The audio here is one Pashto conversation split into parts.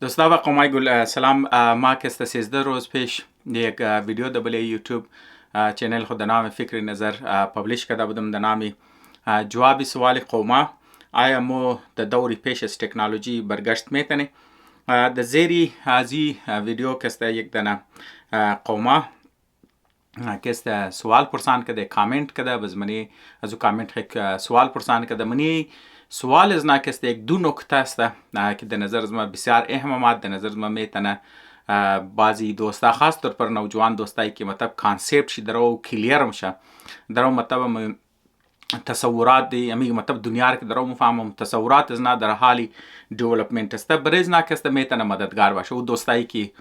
دوستان و قومای گل سلام. ما که است 13 روز پیش یک ویدیو دبل یوتیوب چینل خود نام فکر نظر پابلیش کرده بودم در نام جواب سوال قوما آیا مو در دوری پیش از تکنولوژی برگشت میتنه. در زیری ازی ویدیو که است یک دانه قوما که است سوال پرسان کرده کامنت کرده بزمنی از کامنت سوال پرسان کرده منی سوال از ناکست یک دو نکته است که در نظر از ما بسیار اهمات در نظر از ما میتونه بعضی دوستا خاص طور پر نوجوان دوستایی که مطلب کانسپت شی درو کلیر میشه درو مطلب تصورات دی امی مطلب دنیا که درو مفهمم تصورات از نه در حالی دیولپمنت است برز ناکست میتونه مددگار باشه و دوستایی که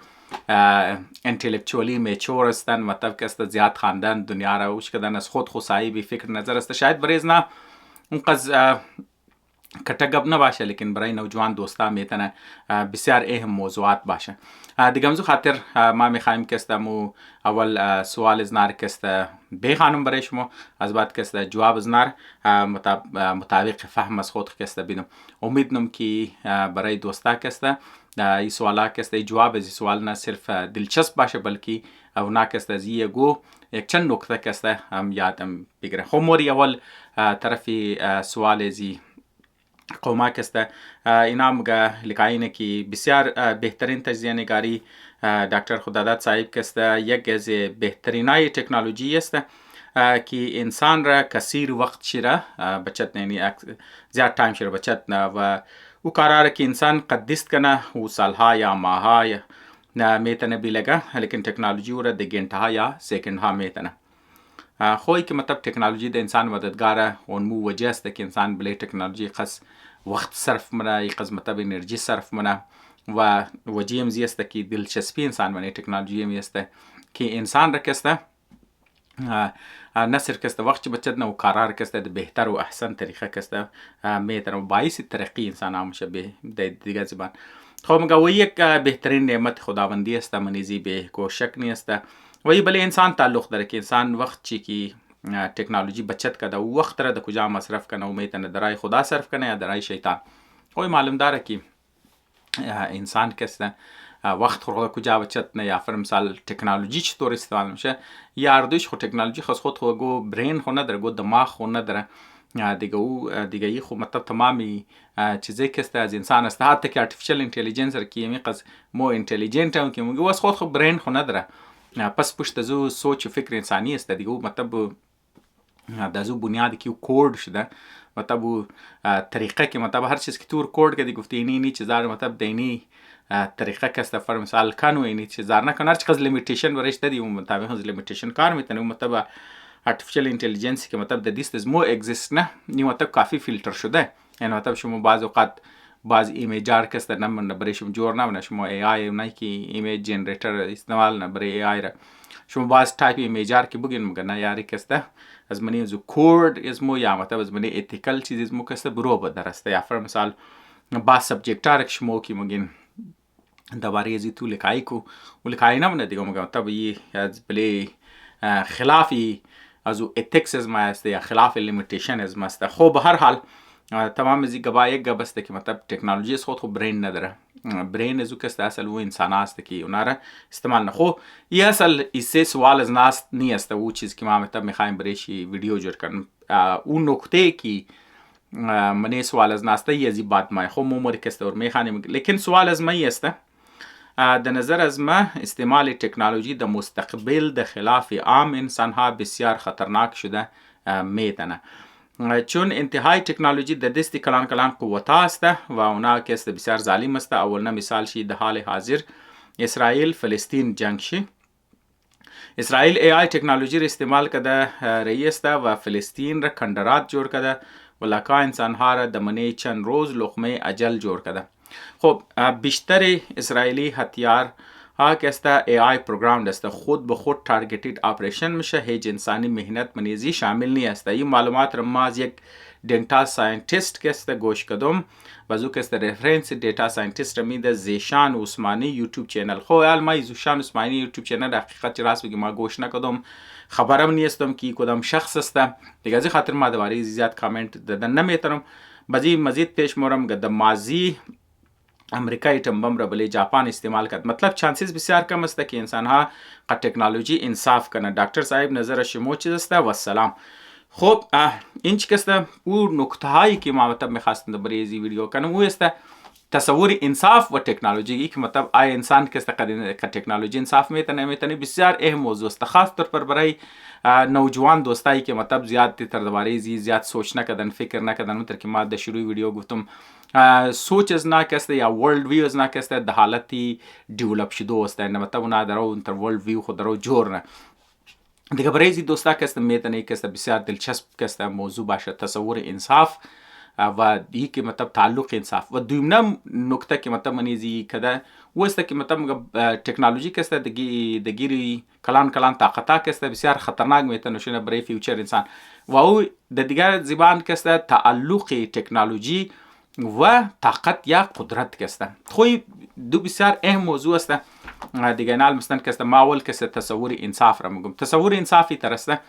انتلیکچوالی میچور هستن مطلب که است زیاد خواندن دنیا را وش کردن از خود صاحب فکر نظر است شاید برز نه اون قض کتگب نباشه لیکن برای نوجوان دوستا میتونه بسیار اهم موضوعات باشه. دیگه امزو خاطر ما میخوایم که استمو اول سوال از نار که است به خانم برای شما از بعد که است جواب از نار مطابق فهم از خود که است بیدم امیدنم که برای دوستا که است این سوالا که است جواب از سوال نه صرف دلچسب باشه بلکه اونا که است از یک چند نکته که است هم یادم بگیره. خب موری اول طرفی سوال ازی قوما که است اینا مگه لکاینه که بسیار بهترین تجزیه نگاری دکتر خداداد صاحب که است یک از بهترینای تکنولوژی است که انسان را کثیر وقت شیره بچت یعنی زیاد تایم شیره بچت نه و او کارا که انسان قدست کنه و سالها یا ماها میتونه بیلگه لیکن تکنولوژی را د گنټه یا سکند ها میتونه خوی که مطلب تکنولوژی د انسان مددگاره اون مو وجه است که انسان بلی تکنولوژی خاص وقت صرف منه یک مطلب انرژی صرف منه و وجه امزی است که دلچسپی انسان منه تکنولوژی می است که انسان را کسته نصر کسته وقت بچت نه و قرار کسته بهتر و احسن طریقه کسته میتونه و باعث ترقی انسان همشه به دیگه زبان. خب مگه و یک بهترین نعمت خداوندی است منیزی به کو شک نیست وی بله انسان تعلق داره که انسان وقت چی که تکنولوژی بچت کرده و وقت را در کجا مصرف کنه و میتونه درای خدا صرف کنه یا درای شیطان. وی معلوم داره که انسان کسته وقت خود کجا بچت نه یا فر مثال تکنولوژی چطور استفاده میشه یا اردوش خود تکنولوژی خاص خود گو برین خو نداره گو دماغ خو نداره دیگه ای خو مطلب تمامی چیزی که از انسان است حتی که ارتفیشل اینتلیجنس که یمی قز مو اینتلیجنت هم که موږ وس خود برین خو نداره پس پشت زو سوچ فکر انسانی است دیگه مطلب دازو بنیاد کی کوڈ شده مطلب طریقه که مطلب هر چیز که تور کوڈ کدی گفته اینی چیزا مطلب دینی طریقه که است فر مثال کانو اینی چیزا نه کنار چیز لیمیتیشن ورش دادی مطابق از لیمیتیشن کار میتونه مطلب ارتفیشل اینتلیجنس که مطلب د دیست از مو اگزیست نه نی مطلب کافی فیلتر شده یعنی مطلب شما بعض اوقات بعض ایمیجار که است نه برای شما جور نه شما ای آی نه کی ایمیج جنریتور استعمال نه برای ای آی را شما باز تایپ ایمیجار که بگین مگه نه یاری که است از منی از کورد اسمو یا مطلب از منی اتیکل چیز اسمو که است برو بدرسته یا فر مثال با سبجکتار شما کی مگین دوباره ازی تو لکای کو ولکای نه دیگه مگه مطلب ای از بلی خلافی از اتیکس از ما است یا خلاف لیمیتیشن از ما است. خب به هر حال تمام ازی گبایک گبسته که مطلب تکنولوژی از خود برین نداره برین ازو که اصل و انسان است که اونا را استعمال نه. خب این اصل ایسه سوال از ناست نیست و چیز که ما مطلب میخوایم برایشی ویدیو جور کنم اون نکته که منی سوال از ناسته یزی بعد ما خب موموری که است اور میخوانیم لیکن سوال از ما است در نظر از ما استعمال تکنولوژی در مستقبل در خلاف عام انسان ها بسیار خطرناک شده میتونه چون انتهای تکنولوژی در دست کلان قوت است و اونا که است بسیار ظالم است. اولنا مثال شی در حال حاضر اسرائیل فلسطین جنگ شی اسرائیل ای آی تکنولوژی را استعمال کرده رئیس و فلسطین را کندرات جور کرده و لکا انسان ها را دمنه چند روز لقمه اجل جور کرده. خب بیشتر اسرائیلی هتیار ها که است ای آی پروگرام است خود به خود تارگتید آپریشن میشه هیچ انسانی مهنت منیزی شامل نیست. این معلومات را ما از یک دیتا ساینتیست که است گوش کردم و زو که است رفرنس دیتا ساینتیست را میده زیشان عثمانی یوتیوب چینل. خب ما زیشان عثمانی یوتیوب چینل حقیقت راست بگم ما گوش نکردم خبرم نیستم که کدام شخص است دیگه از خاطر ما دوباره زیاد کامنت دادن نمیتونم. بعضی مزید پیش مورم گده مازی امریکایی بم را بله ژاپن استعمال کرد. مطلب چانسز بسیار کم است که انسان ها قد تکنولوژی انصاف کنه. دکتر صاحب نظر شما چیز است و سلام. خب این چی است او نکته هایی که ما مطلب میخواستم در این ویدیو کنم او است تصور انصاف و تکنولوژی که مطلب آیا انسان که است که تکنولوژی انصاف میتونه بسیار اهم موضوع است، خاص طور پر برای نوجوان دوستایی که مطلب زیاد در درباره زیاد سوچ نکردن، فکر نکردن. اونطور که ما در شروع ویدیو گفتم سوچ از ناکست یا ورلد ویو از ناکست در حالتی دیولپ شده است، مطلب اونا در اون تر ورلد ویو خود رو جور نه دیگه. برای این دوستا که است میتونه که است بسیار دلچسب که است موضوع باشه تصور انصاف و دی که مطلب تعلق انصاف. و دویمنم نکته که مطلب منیزی کده و است که مطلب تکنولوژی که است دگیری کلان طاقتا که است بسیار خطرناک میتونه شونه برای فیوچر انسان. و او د دیگر زبان که است تعلق تکنولوژی و طاقت یا قدرت که است. خوی دو بسیار اهم موضوع است دیگه. نال مثلا که است ما اول که است تصور انصاف را میگم. تصور انصافی ترسته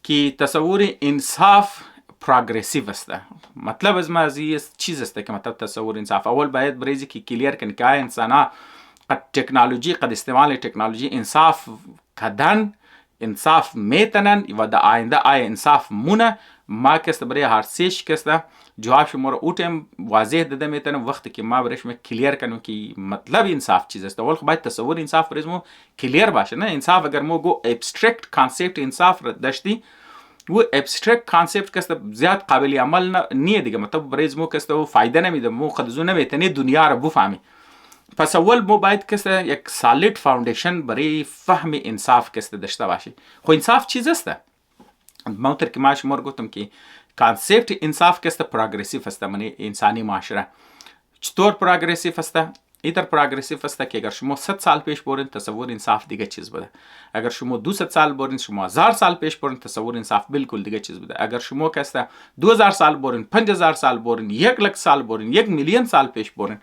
که تصور انصاف پروگرسیو است. مطلب از ما از چیز است که مطلب تصور انصاف اول باید بریزی که کلیر کنی که انسان ها قد تکنولوژی قد استعمال تکنولوژی انصاف کدن، انصاف میتنن و در آینده آیا انصاف مونه. ما که است برای هر سیش که است جواب شما رو اوتم واضح داده میتونم وقتی که ما برش کلیر کنم که مطلب انصاف چیز است. اول باید تصور انصاف برزمو کلیر باشه. نه انصاف اگر ما گو ابسترکت کانسپت انصاف داشتی و ابسترکت کانسپت که است زیاد قابل عمل نیه دیگه. مطلب برای مو که است فایده نمیده، مو خودزو نمیتونی دنیا رو بفهمی. پس اول مو باید که است یک سالید فاوندیشن برای فهم انصاف که است داشته باشی. خو انصاف چیز است؟ ما تر که ما شما گفتم که کانسپت انصاف که است پروگرسیو است. من انسانی معاشره چطور پروگرسیو است؟ ایتر پروگرسیو است که اگر شما 100 سال پیش برین تصور انصاف دیگه چیز بوده. اگر شما 200 سال برین، شما 1000 سال پیش برین تصور انصاف بالکل دیگه چیز بوده. اگر شما که است 2000 سال برین، 5000 سال برین، 1,00,000 سال برین، 1,000,000 سال پیش برین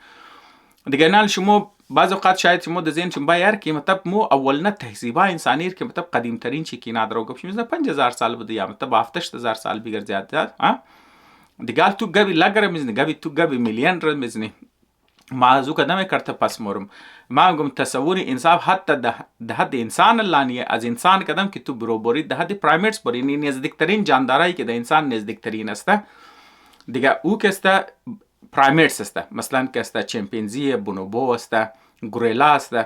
دیگه. نال شما بعض اوقات شاید شما د ذهن چم بایر که مطلب مو اول نه تهذیبا انسانی که مطلب قدیم ترین چی که نادر گفت مثلا 5000 سال بوده یا مطلب 7000 سال بیگر زیاد ها دیگه. تو گبی لگر میزنی، گبی تو گبی میلیون رو میزنی. ما زو کدام کرته پس مورم ما گم تصور انصاف حتی ده حد انسان لانیه از انسان کدام که تو بروبری ده حد پرایمیتس بری نزدیکترین جاندارایی که د انسان نزدیکترین است دیگه او که است پرایمیتس است. مثلا که است چمپینزی، بونوبو است، گوریلا است.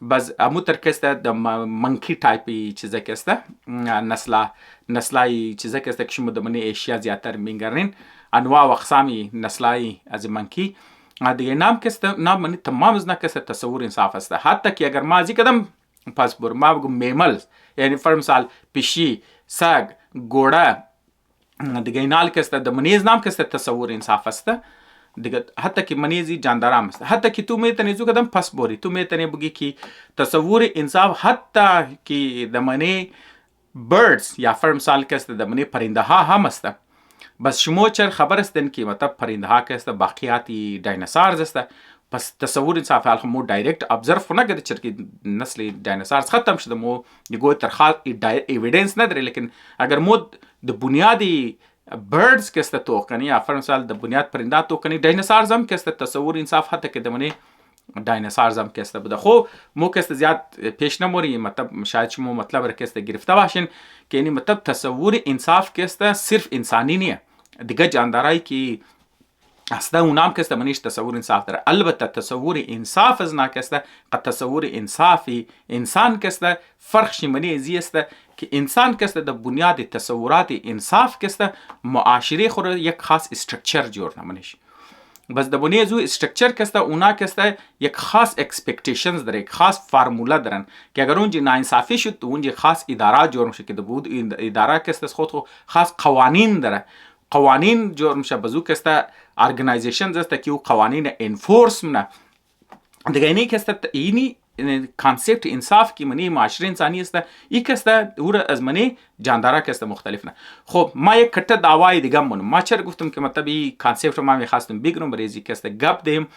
باز اموتر که است د منکی تایپی چیزا که است نسلای چیزا که است که شما د منی ایشیا زیاتر میگرین انواع و اقسامی نسلای از منکی دیگه. نام که است نام منی تمام از نکه است تصور انصاف است. حتی که اگر ما زی کدم پس بر ما بگم میمل یعنی فر مثال پیشی، سگ، گوڑه دیگه نال که است د منیز نام که است تصور انصاف است دیگه. حتی که منیزی جاندارام است. حتی که تو میتونی زو کدم پس بوری تو میتونی بگی که تصور انصاف حتی که د منی برڈز یا فر مثال که است د منی پرنده ها هم است. بس شما چر خبر استن که مطلب پرنده ها که است باقیاتی دایناسورز است. پس تصور انصاف حال مو دایرکت ابزرو نکرده چر که نسل دایناسورز ختم شده مو دیگه ترخاص ایویدنس نداره. لیکن اگر مو د بنیادی برڈز که است تو کنی یا فر مثال د بنیاد پرنده تو کنی دایناسورز هم که است تصور انصاف حتی که دمنی دایناسورز هم که است بوده. خو مو که است زیاد پیش نموری مطلب شاید شما مطلب را که است گرفته باشین که یعنی مطلب تصور انصاف که است صرف انسانی نیه دیگه جاندارایی که اصلا اونام که است منیش تصور انصاف داره. البته تصور انصاف از نا که است قد تصور انصافی انسان که است فرق شمنی ازی است که انسان که است در بنیاد تصورات انصاف که است معاشره خود یک خاص استرکچر جور نمونیش. بس در بنیاد زو استرکچر که است اونا که است یک خاص اکسپکتیشنز داره، یک خاص فرموله دارن که اگر اونجا ناانصافی شد اونجا خاص اداره جور میشه که در بود اداره که است خود خاص قوانین داره. قوانین جور میشه بزو که است ارگنایزیشنز است که او قوانین انفورس منه دیگه. اینی که است اینی کانسپت انصاف که منی معاشره انسانی است ای که است او از منی جاندارا که است مختلف نه. خب ما یک کته دعوای دیگه ما چرا گفتم که مطلب این کانسپت ما میخواستم بگم برای که است گپ دیم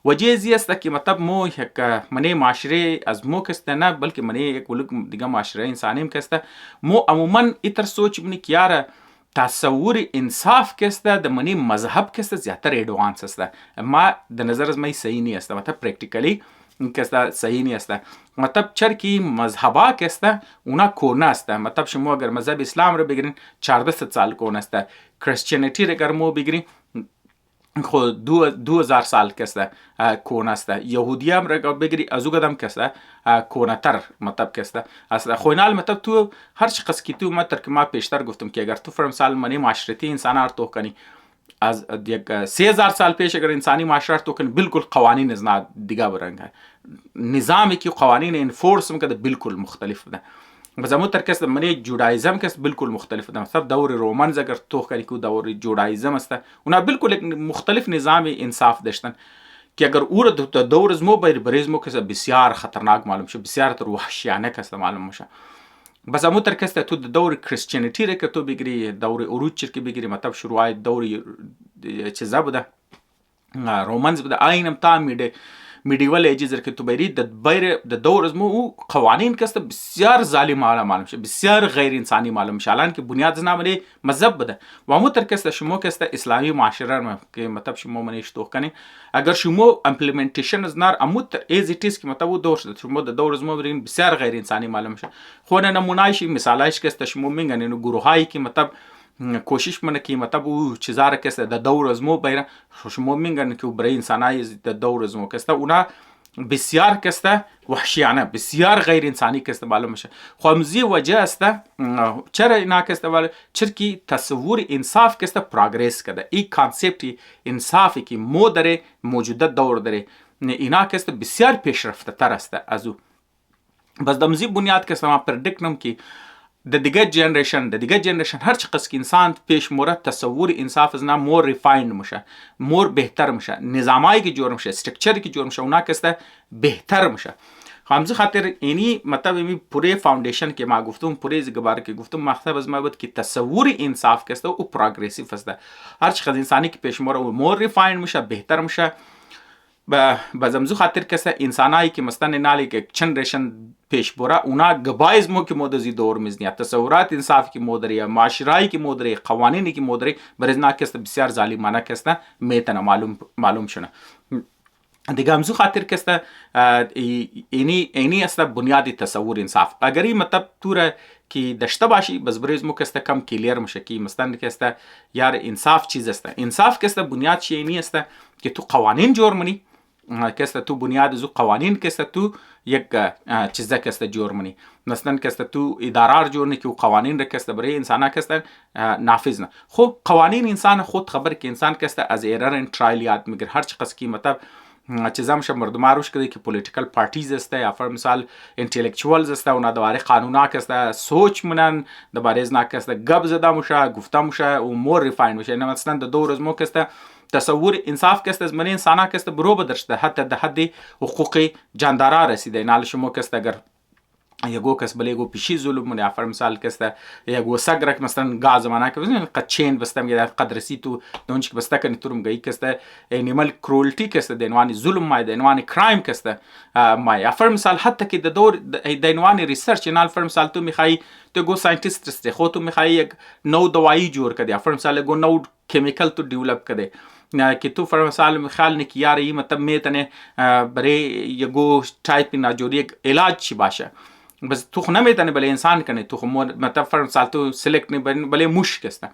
وجه زی است که مطلب مو یک منی معاشره از مو که است نه بلکه منی یک ولک دیگه معاشره انسانی که است مو عموما ایتر سوچ بنی که یاره تصور انصاف کسته د منی مذهب کسته زیاتر ادوانس است. ما د نظر از می صحیح نیست مطلب پرکتیکلی کسته صحیح نیست مطلب چرکی مذهبا کسته اونا کونه است. مطلب شما اگر مذهب اسلام رو بگیرین 1400 سال کونه است، کریسچنیتی رو اگر ما بگیریم خود 2000 سال کسته کونه است، یهودی هم را بگیری از او قدم کسته کونه تر مطلب کسته است. خوینال مطلب تو هر چی قص کی تو مطلب که ما پیشتر گفتم که اگر تو فرم سال منی معاشرتی انسان ار تو کنی از یک 3000 سال پیش اگر انسانی معاشرت تو کنی بالکل قوانین از دیگه برنگه، نظامی که قوانین انفورس میکنه بالکل مختلف ده. بزمو تر کس منی جودایزم کس بالکل مختلف ده. مثلا دور رومانز اگر تو کنی که دور جودایزم است اونا بالکل یک مختلف نظام انصاف داشتن که اگر او را دور از مو بریز مو کس بسیار خطرناک معلوم شه، بسیار تر وحشیانه کس معلوم شه. بس امو تر کس تو دور کریسچنیتی را که تو بگیری دور اروج که بگیری مطلب شروع دور چیزا بوده رومانز بوده اینم تا میدیوال ایجز که تو بری د دور از مو قوانین کسته بسیار ظالمانه معلوم شه، بسیار غیر انسانی معلوم شه، الان که بنیاد نامه مذهب بده و مو تر کسته شما کسته اسلامی معاشره که مطلب شما منیش تو کنی اگر شما امپلیمنتیشن از نار امو تر ایز ایت اس که مطلب دور شده شما د دور از مو برین بسیار غیر انسانی معلوم شه. خو نه نمونهش مثالش کسته شما میگن اینو گروهایی که مطلب کوشش منه که مطلب او چیزا را کسته د دور از مو بیره شما میگن که برای انسانای د دور از مو کسته اونا بسیار کسته وحشیانه بسیار غیر انسانی کسته معلوم میشه. خو همزی وجه است چرا اینا کسته ولی چرکی تصور انصاف کسته پروگرس کرده ای کانسپت انصافی که مو داره موجوده دور داره اینا کسته بسیار پیشرفته تر است از او. بس دمزی بنیاد کسته ما پردکنم که د دیگه جنریشن هر چی قصد انسان پیش مورد تصور انصاف از نه مور ریفایند میشه، مور بهتر میشه، نظامایی که جور میشه، استرکچری که جور میشه اونا کسته بهتر میشه. همزه خاطر اینی مطلب می پوره فاوندیشن که ما گفتم پوره زگبار که گفتم مطلب از ما بود که تصور انصاف کسته او پروگرسیو است. هر چی قصد انسانی که پیش مورد مور ریفایند میشه بهتر میشه. بازمزو خاطر کسه انسانایی که مستن نالی که جنریشن پیش برا اونا گبایز مو که مودزی دور میزنی تصورات انصاف کی مودری معاشرایی کی مودری قوانینی کی مودری برزنا کسته بسیار ظالمانه کسته میتونه معلوم شونه. دیگه همزو خاطر کسته اینی است بنیادی تصور انصاف اگری مطلب توره که داشته باشی بس بریز مو کسته کم کلیر میشه که مستن کسته یار انصاف چیز است. انصاف کسته بنیاد چی اینی است که تو قوانین جور منی کسته تو بنیاد زو قوانین کسته تو یک چیزا کسته جور منی مثلا کسته تو ادارار جور نه که قوانین را کسته برای انسان کسته نافذ نه. خو قوانین انسان خود خبر که انسان کسته از ایرر ان ترایل یاد میگیره هر چی قص کی مطلب چیزا میشه مردماروش کده که پولیتیکل پارتیز است یا فر مثال انتلیکچوالز است اونا دواره قانونا کسته سوچ منن دواره از نا کسته گب زده میشه گفته میشه و مور ریفاین میشه. نه مثلا د دور از مو کسته تصور انصاف کسته از من انسانا کسته برو بدرشته حتی ده حد حقوق جاندارا رسیده نال شما کسته اگر یگو کس بله یگو پیشی ظلم منی افر مثال کسته یگو سگرک مثلا گاز مانا که بزنین قچین بستم یه قدرسی تو دونچ که بسته کنی تورم گئی کسته انیمال کرولتی کسته دینوانی ظلم مای دینوانی کرایم کسته مای افر مثال حتی که دور دینوانی ریسرچ نال فر مثال تو میخوای تو گو ساینتیست است خو تو میخوای یک نو دوائی جور کدی افر مثال گو نو کیمیکل تو ډیولپ کړي که تو فر مثال خیال نه کیاره مطلب میتونه برای یگو ټایپ نه جوړ یک علاج چی باشه بس تو خو نمیتونه بله انسان کنه تو خو مطلب فر مثال تو سلیکت نه بله موش کسته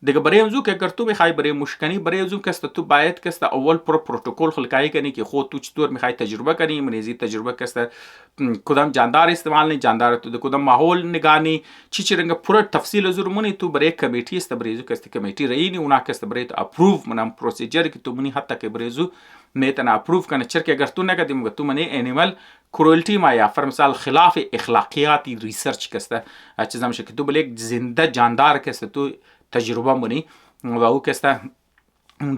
دیگه برای امزو که اگر تو میخوای برای موش کنی برای امزو کسته تو باید کسته اول پروتکل خلقایی کنی که خود تو چطور میخوای تجربه کنی منیزی تجربه کسته کدام جاندار استعمال نه جاندار تو کدام ماحول نگانی چی رنگ پورا تفصیل زرمونی تو برای کمیټی است برای امزو کسته کمیټی رئینی اونا کسته برای اپروو منم پروسیجر که تو منی حتی که برای امزو میتونه اپروو کنه چرکه اگر تو نگدیم تو منی انیمال کرولتی ما یا فر مثال خلاف اخلاقیاتی ریسرچ کسته چیزا میشه که تو بله یک زنده جاندار کسته تو تجربه منی و او کسته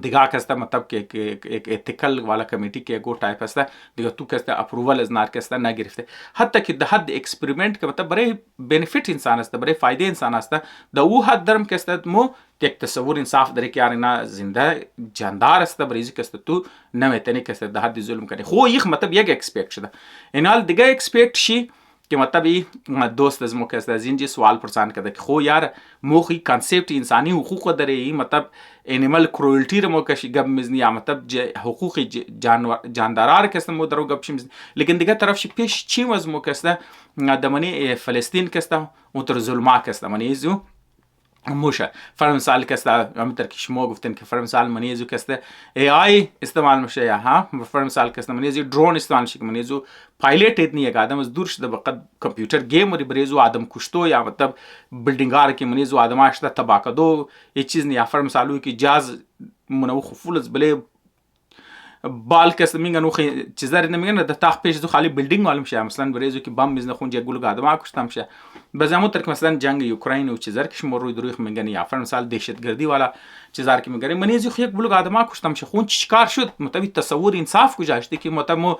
دیگه کسته مطلب که یک اتیکل والا کمیटी که گو ټایپ است دیگه تو کسته اپروول از نار کسته نگرفته حتی که ده حد اکسپریمنت که مطلب برای بنفیت انسان است برای فایده انسان است ده او حد درم کسته مو یک تصور انصاف داره که یارنا زنده جاندار است برای کسته تو نمیتونی کسته ده حد ظلم کنی خو یک مطلب یک اکسپکت شده اینال دیگه اکسپکت شی که مطلب دوست از مو که از اینجا سوال پرسان کرده که خو یار موخی کانسپت انسانی حقوق داره مطلب انیمال کرولتی رو مو کشی گپ میزنی یا مطلب حقوق جاندارار کسته مو درو گپ میزنی لیکن دیگه طرف شی پیش چی از مو کسته دمنی فلسطین کسته اون تر ظلما کسته منی زو موشه فرمثال کسته همینطور که شما گفتن که فرمثال منیزو کسته AI استعمال میشه یا ها فرمثال کسته منیزو درون استعمال میشه منیزو پایلٹ اتنی یک آدم از دور شده بقد کامپیوتر گیم وری بریزو آدم کشتو یا مطلب بلدینگار که منیزو آدم اشته تباکه دو یه چیز نیا فرمثالو که جاز منو خفولز بله بال کس میگن او چیزا نمیگن د تاخ پیش زو خالی بیلدینگ معلوم شه مثلا بریزو که بام میزنه خونج گلو آدم کشتم شه بزامو تر مثلا جنگ اوکراین و چیزا که شما روی دروغ میگن یا فرض مثال دهشتگردی والا چیزا که میگن منیزو خو یک گلو آدم کشتم شه خون چیکار شد مطابق تصور انصاف گذاشته که مطابق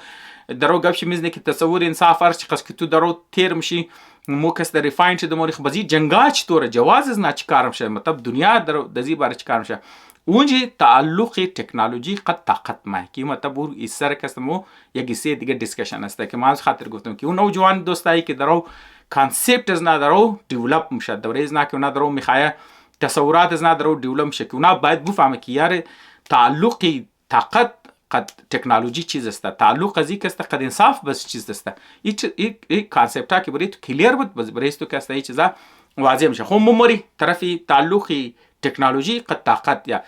درو گپش میزنه که تصور انصاف ارچ قص که تو درو تیر میشی مو کس در ریفاین شه د مورخ بزی جنگاچ تور جواز از نه چیکارم شه مطلب دنیا درو دزی بار چیکارم شه اونجی تعلق تکنولوژی قد طاقت ما کی مطلب اون سر کسمو یک سی دیگه دیسکشن است که ما از خاطر گفتم که اون نوجوان دوستایی که درو کانسپت از ندارو دیولپ میشه دوره از نه که ندارو میخواه تصورات از ندارو دیولپ میشه که اونا باید بفهمه که یار تعلق طاقت قد تکنولوژی چیز است تعلق از یک است قد انصاف بس چیز است این کانسپت ها که برای تو کلیر بود بس برای تو که است این چیزا واضح میشه خب مموری طرفی تعلقی تکنولوژی قد طاقت یا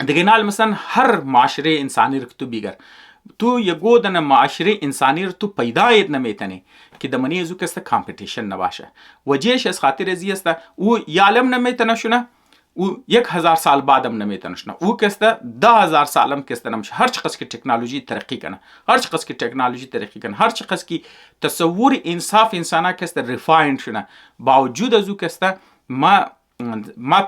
دیگه نال مثلا هر معاشره انسانی رو تو بیگر تو یگو دن معاشره انسانی رو تو پیدا نمیتنی که دمنی ازو کسته کامپیتیشن نباشه وجهش از خاطر ازی است او یعلم نمیتنه شونه او 1000 سال بعدم نمیتنه شونه او کسته 10000 سالم کسته نمیشه هر چقدر که تکنولوژی ترقی کنه هر چقدر که تکنولوژی ترقی کنه هر چقدر که تصور انصاف انسانا کسته ریفایند شونه باوجود ازو کسته ما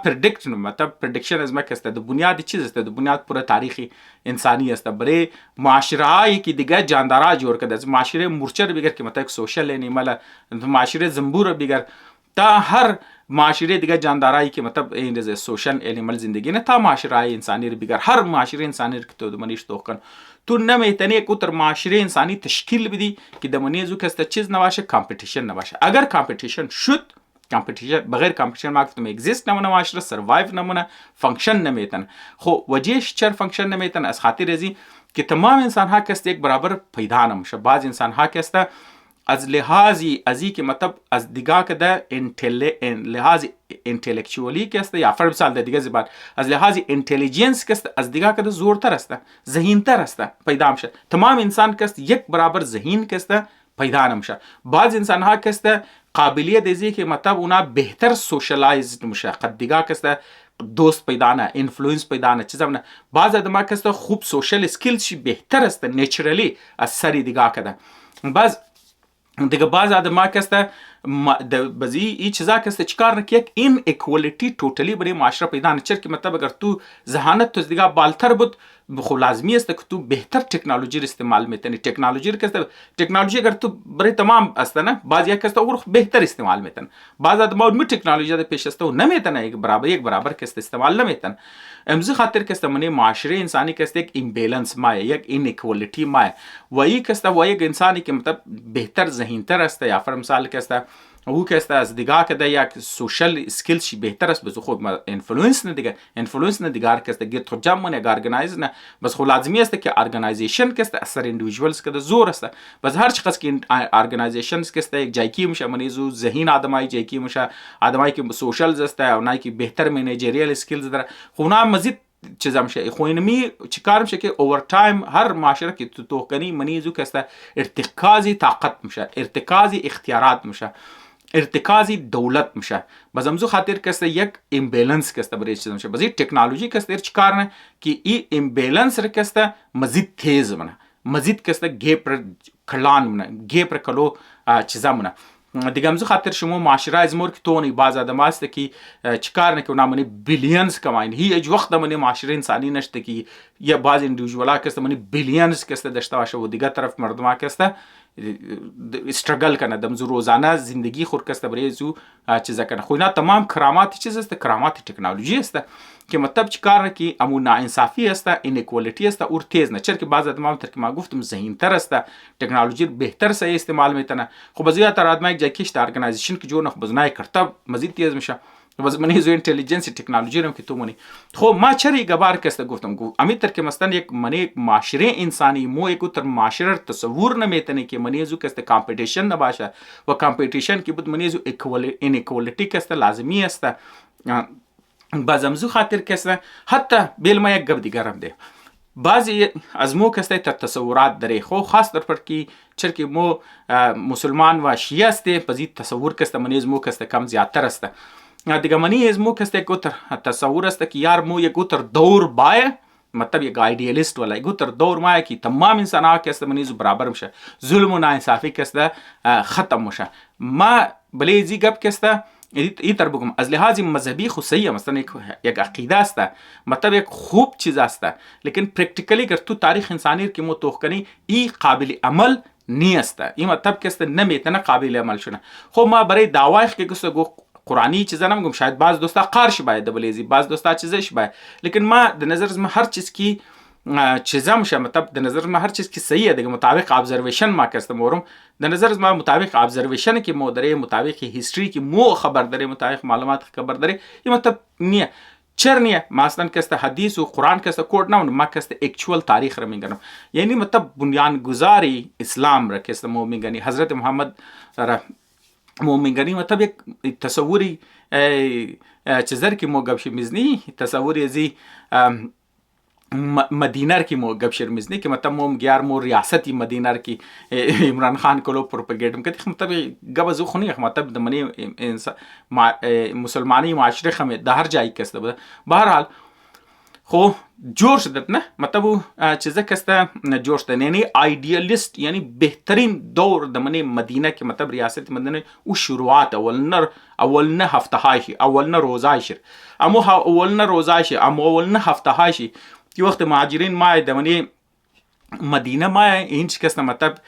پردیکت مطلب پردیکشن از ما کسته د بنیادی چیز است د بنیاد پورا تاریخی انسانی است برای معاشره هایی که دیگه جاندارا جوړ کړه از معاشره مورچر بگر که مطلب سوشل انیمال معاشره زنبور بگر تا هر معاشره دیگه جاندارایی که مطلب این سوشل انیمال زندگی نه تا معاشره انسانی بگر هر معاشره انسانی که تو منیش توکن تو نمیتونی کوتر معاشره انسانی تشکیل بدی که د منیزو کسته چیز نباشه کامپیتیشن نباشه اگر کامپیتیشن شد کامپیتیشن بغیر کامپیتیشن ما گفتم اگزیست نمونه معاشره سروایو نمونه فانکشن نمیتن خب وجهش چر فانکشن نمیتن از خاطر ازی که تمام انسان ها کست یک برابر پیدا نمیشه بعض انسان ها کست از لحاظی ازی که مطلب از دیگه که ده لحاظ انتلیکچوالی کست یا فرض مثال ده دیگه زبان از لحاظ انتلیجنس کست از دیگه که ده زورتر است ذهینتر است پیدا میشه تمام انسان کست یک برابر ذهین کست پیدا نمیشه بعض انسان ها کست قابلیت ازی که مطلب اونا بهتر سوشالایزد میشه قد دیگه کسته دوست پیدا نه اینفلوئنس پیدا نه چیزا نه بعض آدم کسته خوب سوشال اسکیلز بهتر است نیچرلی از سری دیگه کده بعض آدم کسته بازی این چیزا کسته چیکار نه که یک این اکوالیتی توتالی برای معاشره پیدا نه چرا که مطلب اگر تو ذهانت تو دیگه بالتر بود خو لازمی است که تو بهتر تکنولوژی استعمال میتونی تکنولوژی که تکنولوژی اگر تو برای تمام است نه بعضی کسته اور بهتر استعمال میتن بعض آدم می تکنولوژی ده پیش است و نمیتونه یک برابر کست استعمال نمیتن امز خاطر کسته منی معاشره انسانی کسته یک امبالانس ما یک اینکوالیتی ما و یک کسته و یک انسانی که مطلب بهتر ذهینتر است یا فرض مثال کسته او کسته از دیگه که ده یک سوشال اسکیلز شی بهتر است بس خود اینفلوئنس نه دیگه کسته گیت خود جمع نه ارگنایز نه بس خو لازمی است که ارگنایزیشن کسته اثر اندیویدوالز که زور است بس هر چقدر که ارگنایزیشنز کسته یک جایکی میشه منیزو ذهین آدمای جایکی میشه آدمایی که سوشال است اونایی که بهتر منیجریال اسکیلز داره خو اونا مزید چیزا میشه خو اینمی چیکار میشه که اوور تایم هر معاشره که تو کنی منیزو کسته ارتکازی طاقت میشه ارتکازی اختیارات میشه ارتکازی دولت میشه بازمزو خاطر کسته یک امبالانس کسته برای چیز میشه بازی تکنولوژی کسته چیکار نه که این امبالانس رو کسته مزید تیز منه مزید کسته گیپ رو کلان منه گیپ رو کلو چیزا منه دیگه امزو خاطر شما معاشره از مور که تونی باز آدم هست که چیکار نه که اونا منی بیلیونز کماین هیچ وقت منی معاشره انسانی نشته که یه بعض اندیویژوالا که است منی بیلیونز که است داشته باشه و دیگه طرف مردم که است استرگل کنه دم روزانه زندگی خود که است برای زو چیزا کنه. خو اینا تمام کرامات چیز است، کرامات تکنولوژی است که مطلب چی کار کی امو ناانصافی است، اینکوالیتی است اور تیز نه. چرا که بعض ادمام تر که ما گفتم ذهین تر است، تکنولوژی بهتر سه استعمال میتونه. خب بزیا تر آدم یک جاکیش ارگانایزیشن که جو نه بزنای کرتا مزید تیز میشه. باز منی زو اینتلیجنس تکنولوژی رو که تو منی. خب ما چرا گبار کست گفتم گو امیتر که مثلا یک منی معاشره انسانی مو یک تر معاشره تصور نمیتونه که منی زو کست کامپیتیشن نباشه و کامپیتیشن که بود منی زو اینکوالیتی کست لازمی است. بازمزو خاطر کسه حتی بیل ما یک گپ دیگرم ده بعضی از مو کسته تر تصورات داره. خو خاص در پر کی چرکی مو مسلمان و شیعه است پزید تصور کسته منیز مو کسته کم زیادتر است. دیگه منیز مو کسته گوتر تصور است که یار مو یک گوتر دور بای مطلب یک ایدئالیست ولا گوتر دور ما کی تمام انسان ها کسته منیز برابر میشه، ظلم و ناانصافی کسته ختم میشه. ما بلیزی گپ کسته ای تر بگم از لحاظ مذهبی خو صحیح مثلا یک عقیده است، مطلب یک خوب چیز است، لیکن پرکتیکلی اگر تو تاریخ انسانی که متوخ کنی ای قابل عمل نیست. این مطلب که است نمیتونه قابل عمل شونه. خب ما برای دعوایخ که گفتگو قرآنی چیزا نمیگم، شاید بعض دوستا قارش باید بلیزی بعض دوستا چیزش باید، لیکن ما در نظر ما هر چیز کی چیزا میشه مطلب در نظر ما هر چیز کی صحیح دیگه مطابق ابزرویشن ما کستمورم در نظر ما مطابق ابزرویشن کی مو داره مطابق هیستوری کی مو خبر داره مطابق معلومات خبر داره این مطلب نیه چرنیه مثلا کسته حدیث و قرآن کسته کوड نه ما کسته اکچوال تاریخ رو میگنم، یعنی مطلب بنیان گذاری اسلام را کسته مو میگنی حضرت محمد را مو میگنی مطلب یک تصوری چیزر کی مو گبش میزنی تصوری ازی مدینه کی مو گپ شرمزنی که مطلب مو گیار مو ریاستی مدینه کی عمران خان کولو پروپاگاندا کتی مطلب گب زو خونی مطلب د منی مسلمانی معاشره خمه د هر جای کسته به بهر حال خو جوش دت نه مطلب چیزه کسته جوش ده یعنی ایدئالیست یعنی بهترین دور د منی مدینه کی مطلب ریاست مدینه او شروعات اول نه هفته هایشی اول نه روزایشر امو اول نه روزایشی امو اول نه هفته هایشی کی وقت مهاجرین ما دمنی مدینه ما اینچ کسته مطلب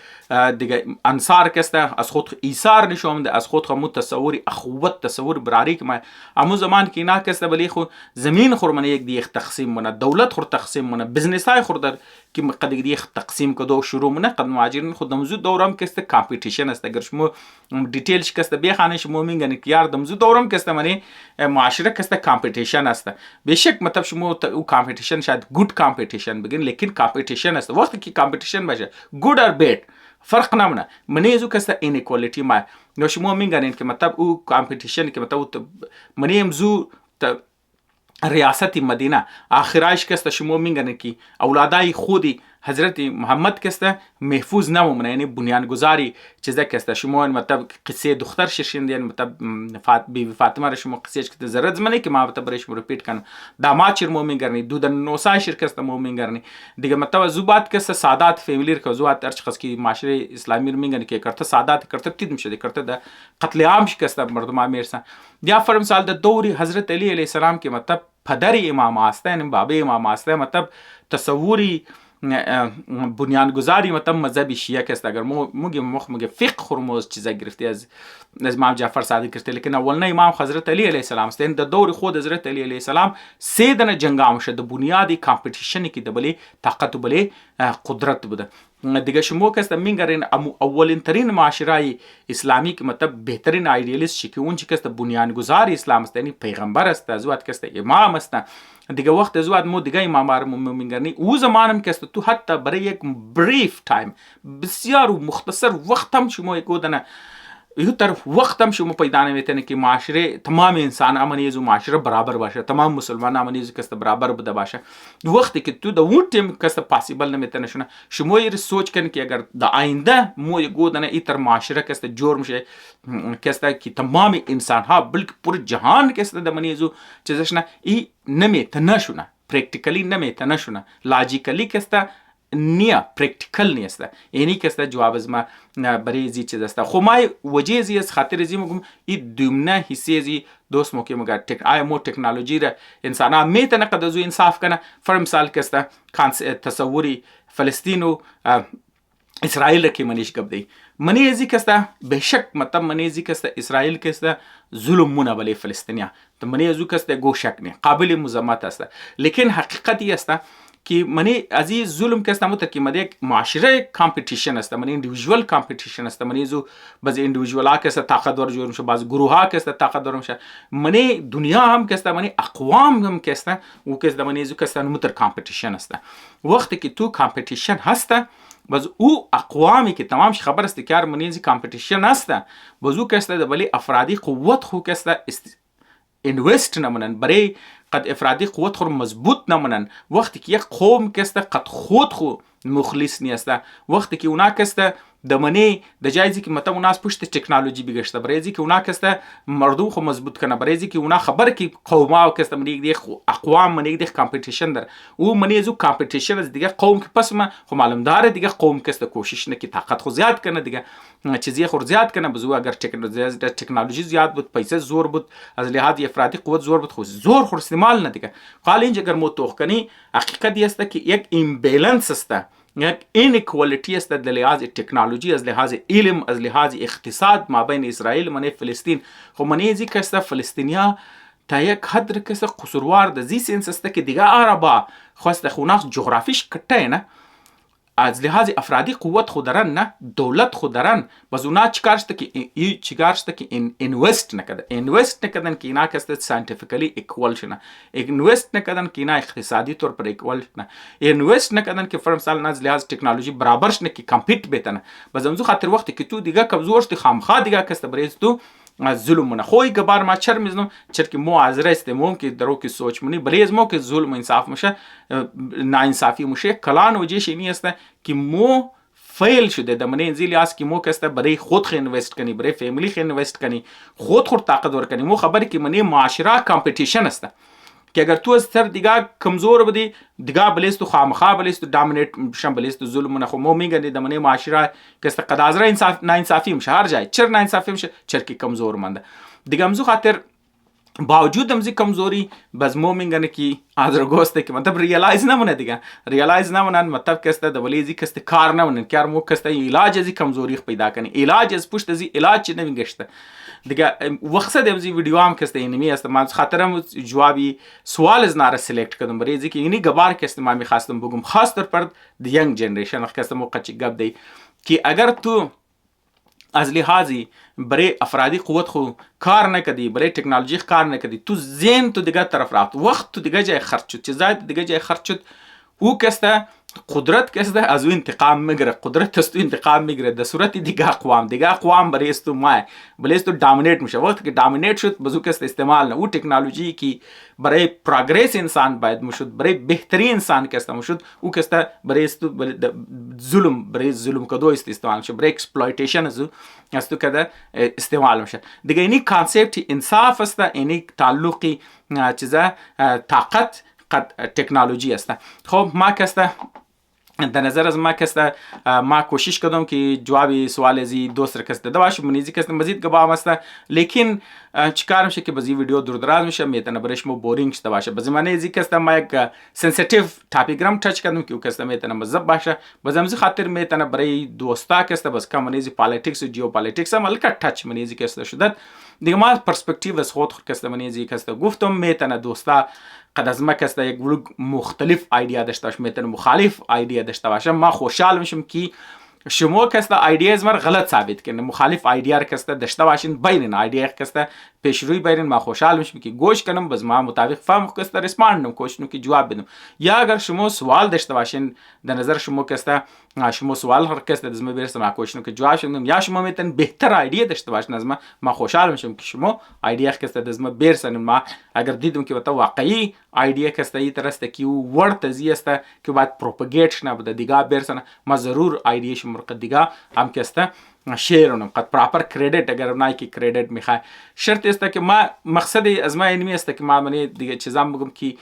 دیگه انصار کسته از خود ایثار نشوم ده از خود خمو تصوری اخوت تصور براری که ما امو زمان کی نه کسته ولی خو زمین خور من یک دی تقسیم منه دولت خور تقسیم منه بزنس های خور در کی قد دی تقسیم کدو شروع منه قد مهاجرین خود دمزو دورم کسته کامپیتیشن است اگر شما دیتیلش کسته بخانه شما میگن که یار دمزو دورم کسته منی معاشره کسته کامپیتیشن است بیشک مطلب شما او کامپیتیشن شاید گود کامپیتیشن بگین لیکن کامپیتیشن است وقتی کی کامپیتیشن باشه گود اور بیڈ فرق نمونه منی زو کسته اینکوالیتی ما نو شما میگن که مطلب او کامپیتیشن که مطلب منی زو ریاست مدینه آخرایش کسته شما میگن که اولادای خودی حضرت محمد کسته محفوظ نمونه یعنی بنیانگذاری چیزا کسته شما مطلب قصه دختر ششند یعنی مطلب بی فاطمه را شما قصه که زرد زمانی که ما مطلب برش ریپیت کنم داماد شیر مومن گرنی دودن نوسای شیر کسته مومن گرنی دیگه مطلب زوبات کسته سادات فامیلی که زوات ارچ خاص کی معاشره اسلامی رو میگن که کرته سادات کرته تید میشه کرته د قتل عام کرته مردم میرسن یا فرم سال د دوری حضرت علی علیه السلام که مطلب پدر امام هستن باب امام هستن مطلب تصوری بنیانگذاری مطلب مذهب شیعه است اگر موگه فقه خرموز چیزا گرفته از امام جعفر صادق کرده لیکن اولنا امام حضرت علی علیه السلام است در دور خود حضرت علی علیه السلام سه دنه جنگام شد بنیادی کامپیتیشن کی دبلی طاقت بلی قدرت بوده دیگه شما کس میگرین اولین ترین معاشره اسلامی که مطلب بهترین ایدئالیست شکی اون چی کس بنیانگذار اسلام است یعنی پیغمبر است از وقت کس امام است دیگه وقت از وقت مو دیگه امام رو میگرنی او زمانم کس تو حتی برای یک بریف تایم بسیار مختصر وقت هم شما یکودنه یه طرف وقت هم شما پیدا نمیتونه که معاشره تمام انسان امنیز و معاشره برابر باشه تمام مسلمان امنیز کس برابر بوده باشه وقتی که تو د اون تیم کس پاسیبل نمیتونه شونه شما یه سوچ کن که اگر د آینده مو یگودنه ایتر معاشره کس جور میشه کس که تمام انسان ها بلکه پور جهان کس د منیزو چیزش نه ای نمیتونه شونه پرکتیکلی نمیتونه شونه لاجیکلی کس نیا پرکتیکل نیست اینی که جواب از ما برای زی چیز است خو ما وجه زی از خاطر زی مگم این دومنه حصه زی دوست موقع مگر آیا مو تکنولوژی را انسان ها میتونه قد از انصاف کنه فر مثال که تصوری فلسطین و اسرائیل که منیش گب دی منی ازی که به شک مطلب منی ازی که اسرائیل که ظلم مونه ولی فلسطینیا تو منی ازو که گو شک نه قابل مزامات است لیکن حقیقتی است که منی از این ظلم که است که من یک معاشره کامپیتیشن است من ایندیویدوال کامپیتیشن است من ایزو باز ایندیویدوال ها که است طاقتور جور میشه باز گروه ها که است طاقتور میشه منی دنیا هم که است منی اقوام هم که است و که است من ایزو که است متر کامپیتیشن است وقتی که تو کامپیتیشن هست باز او اقوامی که تمام خبر است که منیزی کامپیتیشن است باز او که است ولی افرادی قوت خو که است اینوست نمونن برای قد افرادی قوت خود مضبوط نمونن وقتی که یک قوم که است قد خود مخلص نیست وقتی که اونا که است دمنی د جایزی که متى مناس پشت تکنولوژی بگشته برای که اونا که است مردم خو مضبوط کنه برای که اونا خبر که قوما و که است منی یک اقوام منی یک کامپیتیشن در او منی زو کامپیتیشن از دیگه قوم که پس ما خو معلوم داره دیگه قوم که است کوشش نه که طاقت خو زیاد کنه دیگه چیزی خو زیاد کنه بزو اگر تکنولوژی زیاد بود پیسه زور بود از لحاظ افرادی قوت زور بود خو زور خو استعمال نه دیگه قال اینجا اگر متوخ کنی حقیقت است که یک ایمبالانس است یک اینکوالیتی است در لحاظ تکنولوژی از لحاظ علم از لحاظ اقتصاد ما بین اسرائیل و فلسطین خو منی ازی که فلسطینیا تا یک حد که قصوروار د زی سنس است که دیگه عربا خواست خوناس جغرافیش کته نه از لحاظ افرادی قوت خود دارن نه دولت خود دارن باز اونا چیکارشته که اینوست نکرده اینوست نکردن که اینا که ساینتیفیکلی ایکوال شنه اینوست نکردن که اینا اقتصادی طور پر ایکوال شنه اینوست نکردن که فرض مثلا از لحاظ تکنولوژی برابر شنه که کمپیت بتنه باز امزو خاطر وقتی که تو دیگه کمزورشتی خامخا دیگه که بریز تو از ظلم خوی گبار ما چر میزنم چر که مو از رستمون که درو که سوچ منی بریز مو که ظلم انصاف میشه ناانصافی میشه کلان وجهش اینی است که مو فیل شده در من انزیلی است که مو کسته برای خود خی اینوست کنی برای فیملی خی اینوست کنی خود طاقت ور کنی مو خبری که منی معاشره کامپیتیشن است که اگر تو از سر دیگه کمزور بدی دیگه بلیستو خامخا بلیستو دامینیت شم بلیستو ظلم نه خو مو میگن در من معاشره کسته قدازره انصاف نه انصافی میشه هر جای چر نه انصافی میشه چر کی کمزور مانده دیگه امزو خاطر باوجود امزی کمزوری باز مو میگن که آدرگوسته که مطلب ریالایز نمونه دیگه ریالایز نمونن مطلب کسته دبلیزی کسته کار نمونن کار مو کسته علاج ازی کمزوری پیدا کنی علاج از پشت ازی علاج چه نمیگشته دیگه مقصد امزی ویدیو هم کسته اینمی است من خاطرم جوابی سوال از ناره سلیکت کردم برای ازی که اینی گبار کسته ما میخواستم بگم خاص طور پر دی ینگ جنریشن کسته موقع چی گب دی که اگر تو از لحاظی برای افرادی قوت خو کار نکدی برای تکنولوژی کار نکدی تو ذهن تو دیگه طرف رفت وقت تو دیگه جای خرج شد چیزای دیگه جای خرج شد او کسته قدرت کسته از او انتقام میگیره قدرت است انتقام میگیره در صورت دیگه اقوام برای است ما برای است دامینیت میشه وقتی که دامینیت شد بزو کسته استعمال نه او تکنولوژی کی برای پروگرس انسان باید مشود برای بهترین انسان کسته مشود او کسته برای است ظلم کدو استعمال شه برای اکسپلویتیشن از تو کده استعمال میشه دیگه اینی کانسپت انصاف است اینی تعلقی چیزا طاقت قد تکنولوژی است خب ما کسته در نظر از ما کسته ما کوشش کردم که جوابی سوال ازی دوست کسته دواش منیزی کسته مزید گبام است لیکن چیکار میشه که بازی ویدیو دور دراز میشه میتونه برش مو بورینگ شده باشه بازی من ازی کسته ما یک سنسیتیو تاپیگرام ټچ کردم که کسته میتونه مزب باشه بازم خاطر میتونه برای دوستا کسته بس کم منیزی پالیټکس او جیوپالیټکس هم الکه ټچ منیزی کسته شده دیگه ما پرسپکتیو از خود کسته منیزی کسته گفتم میتونه دوستا قد از ما کسته یک ولوگ مختلف ایدیا داشته باشه میتونه مخالف ایدیا داشته باشه ما خوشحال میشم که شما کسته ایدیا از من غلط ثابت کنه مخالف ایدیا کسته داشته باشین بینن ایدیا کسته پیشروی بینن ما خوشحال میشم که گوش کنم باز ما مطابق فهم کسته ریسپاندم کوشش که جواب بدم یا اگر شما سوال داشته باشین در نظر شما کسته شما سوال هر کس از ما برسه ما کوشش که جواب بدم یا شما میتون بهتر ایدیا داشته باشین از ما خوشحال میشم که شما ایدیا کسته از ما برسن ما اگر دیدم که تو واقعی ایدیا کسته ای ترسته که ورت ازی است که بعد پروپاگیت نه بده دیگه برسن ما ضرور ایدیا شما دیگه هم کسته شیر اونم قد پراپر کردیت اگر اونایی که کردیت میخوای شرط است که ما مقصد از ما اینمی است که ما منی دیگه چیزام بگم که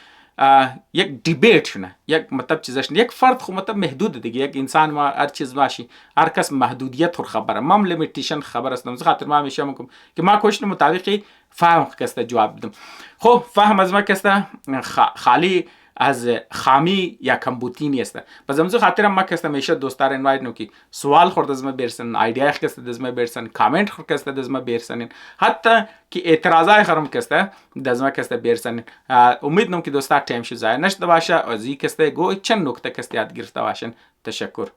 یک دیبیت نه، یک مطلب چیزش نه. یک فرد خو مطلب محدود دیگه، یک انسان ما هر چیز باشی، هر کس محدودیت خور خبره. ما لیمیتیشن خبر هستم، خاطر ما همیشه میگم که ما کوشش مطابقی فهم کسته جواب بدم. خب فهم از ما کسته خالی از خامی یا کمبودی نیست. پس امروز خاطر ما کسته میشه دوستار اینوایت نو کی سوال خورد از ما برسن، ایده کسته از ما برسن، کامنت خورد کسته از ما برسن، حتی که اعتراضای خرم کسته از ما کسته برسن. امید نم که دوستار تایم شو ضایع نشده باشه. از این کسته گو چند نکته کسته یاد گرفته باشن. تشکر.